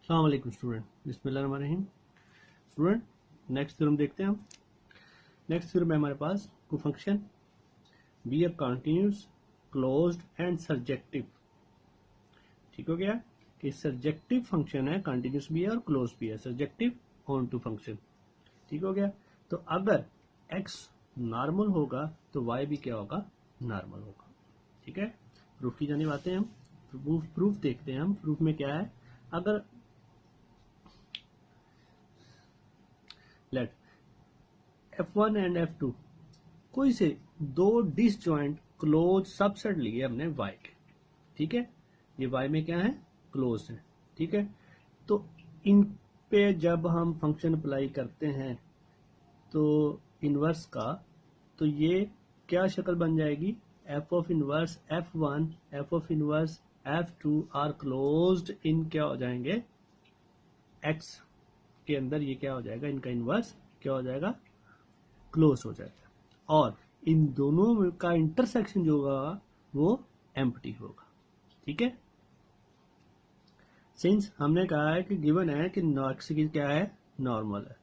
अस्सलाम वालेकुम स्टूडेंट, बिस्मिल्लाहिर्रहमानिर्रहीम। स्टूडेंट, नेक्स्ट थ्योरम देखते हैं हम। नेक्स्ट थ्योरम है हमारे पास को function be a continuous closed end surjective. ठीक हो गया कि सर्जेक्टिव फंक्शन है, कंटिन्यूस भी है और क्लोज भी है, सर्जेक्टिव ऑन टू फंक्शन। ठीक हो गया। तो अगर x नॉर्मल होगा तो y भी क्या होगा, नॉर्मल होगा। ठीक है, प्रूफ की जानी आते हैं हम। प्रूफ देखते हैं हम। प्रूफ में क्या है, अगर लेट f1 एंड f2 कोई से दो डिसजॉइंट क्लोज सबसेट लिए हमने y के। ठीक है, ये y में क्या है, क्लोज है। ठीक है, तो इन पे जब हम फंक्शन अप्लाई करते हैं तो इनवर्स का, तो ये क्या शक्ल बन जाएगी, f of inverse f1 f of inverse f2 are closed in क्या हो जाएंगे, x के अंदर ये क्या हो जाएगा, इनका इनवर्स क्या हो जाएगा, क्लोज हो जाएगा। और इन दोनों का इंटरसेक्शन जो होगा वो एम्प्टी होगा। ठीक है, सिंस हमने कहा है कि गिवन है कि x की क्या है, नॉर्मल है,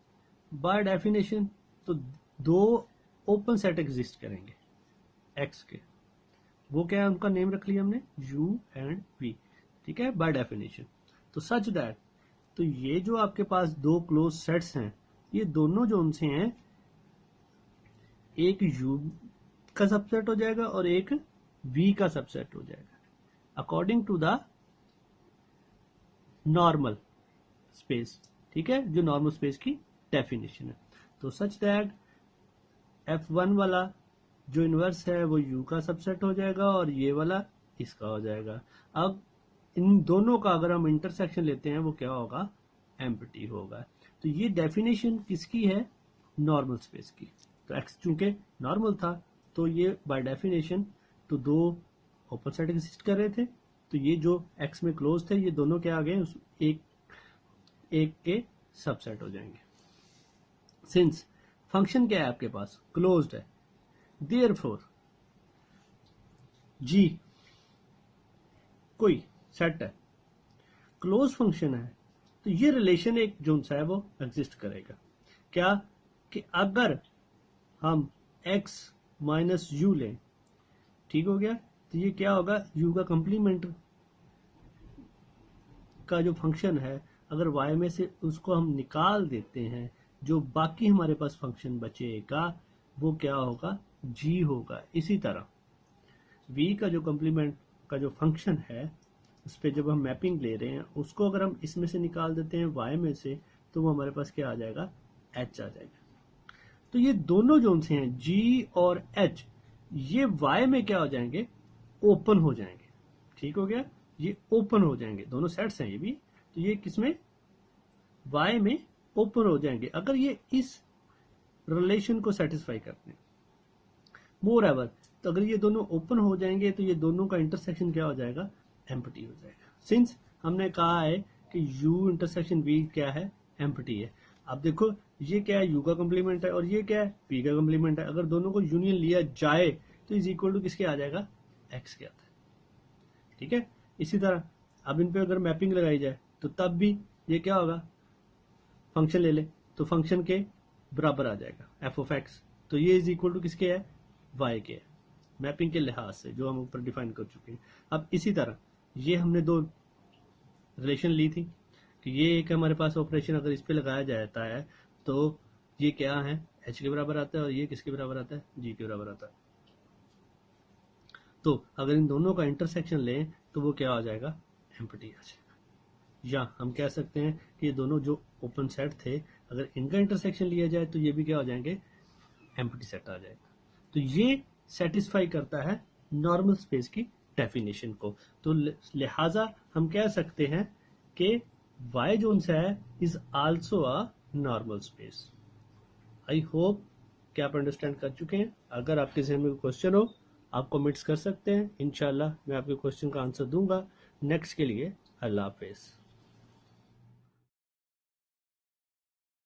बाय डेफिनेशन तो दो ओपन सेट एग्जिस्ट करेंगे x के। वो क्या है, उनका नेम रख लिया हमने u एंड v। ठीक है, बाय डेफिनेशन। तो सच दैट, तो ये जो आपके पास दो क्लोज सेट्स हैं, ये दोनों जो उनसे हैं, एक u का सबसेट हो जाएगा और एक v का सबसेट हो जाएगा according to the normal space. ठीक है, जो नॉर्मल स्पेस की डेफिनेशन है। तो सच दैट f1 वाला जो इनवर्स है वो u का सबसेट हो जाएगा और ये वाला इसका हो जाएगा। अब इन दोनों का अगर हम इंटरसेक्शन लेते हैं वो क्या होगा, एम्प्टी होगा। तो ये डेफिनेशन किसकी है, नॉर्मल स्पेस की। तो x चूंकि नॉर्मल था तो ये बाय डेफिनेशन तो दो ओपन सेट एग्जिस्ट कर रहे थे, तो ये जो x में क्लोज थे ये दोनों क्या आ गए, उस एक के सबसेट हो जाएंगे। सिंस फंक्शन क्या है आपके पास, क्लोज्ड है, देयरफॉर g कोई सेट है, क्लोज फंक्शन है, तो ये रिलेशन एक जो सा है वो एग्जिस्ट करेगा। क्या कि अगर हम x माइनस यू लें, ठीक हो गया, तो ये क्या होगा, u का कंप्लीमेंट का जो फंक्शन है, अगर y में से उसको हम निकाल देते हैं, जो बाकी हमारे पास फंक्शन बचेगा वो क्या होगा, g होगा। इसी तरह v का जो कंप्लीमेंट का जो फंक्शन है, उस पर जब हम मैपिंग ले रहे हैं, उसको अगर हम इसमें से निकाल देते हैं y में से, तो वो हमारे पास क्या आ जाएगा, h आ जाएगा। तो ये दोनों जो से हैं g और h, ये y में क्या हो जाएंगे, ओपन हो जाएंगे। ठीक हो गया, ये ओपन हो जाएंगे, दोनों सेट्स हैं ये भी, तो ये किसमें, y में ओपन हो जाएंगे अगर ये इस रिलेशन को सेटिस्फाई करते हैं। मोर एवर, तो अगर ये दोनों ओपन हो जाएंगे तो ये दोनों का इंटरसेक्शन क्या हो जाएगा, एम्प्टी हो जाएगा। सिंस हमने कहा है कि u इंटरसेक्शन v क्या है, एम्प्टी है। अब देखो ये क्या है, u का कंप्लीमेंट है और ये क्या है, v का कंप्लीमेंट है। अगर दोनों को यूनियन लिया जाए तो इज इक्वल टू किसके आ जाएगा, x के आता है। ठीक है, इसी तरह अब इन पे अगर मैपिंग लगाई जाए तो तब भी ये क्या होगा, फंक्शन ले ले तो फंक्शन के बराबर आ जाएगा f ऑफ x, तो ये इज इक्वल टू किसके है, y के है, मैपिंग के लिहाज से जो हम ऊपर डिफाइन कर चुके हैं। अब इसी तरह ये हमने दो रिलेशन ली थी कि ये एक हमारे पास ऑपरेशन अगर इस पे लगाया जाता है तो ये क्या है, h के बराबर आता है और ये किसके बराबर आता है, g के बराबर आता है। तो अगर इन दोनों का इंटरसेक्शन लें तो वो क्या हो जाएगा, एम्प्टी आ जाएगा। या हम कह सकते हैं कि ये दोनों जो ओपन सेट थे, अगर इनका इंटरसेक्शन लिया जाए तो ये भी क्या हो जाएंगे, एम्प्टी सेट आ जाएगा। तो ये सेटिस्फाई करता है नॉर्मल स्पेस की डेफिनेशन को। तो लिहाजा हम कह सकते हैं कि y जोन से है is also a normal space. I hope कि आप अंडरस्टैंड कर चुके हैं। अगर आपके जहन में कोई क्वेश्चन हो आप कमेंट्स कर सकते हैं, इंशाल्लाह मैं आपके क्वेश्चन का आंसर दूंगा। नेक्स्ट के लिए अल्लाह हाफिज।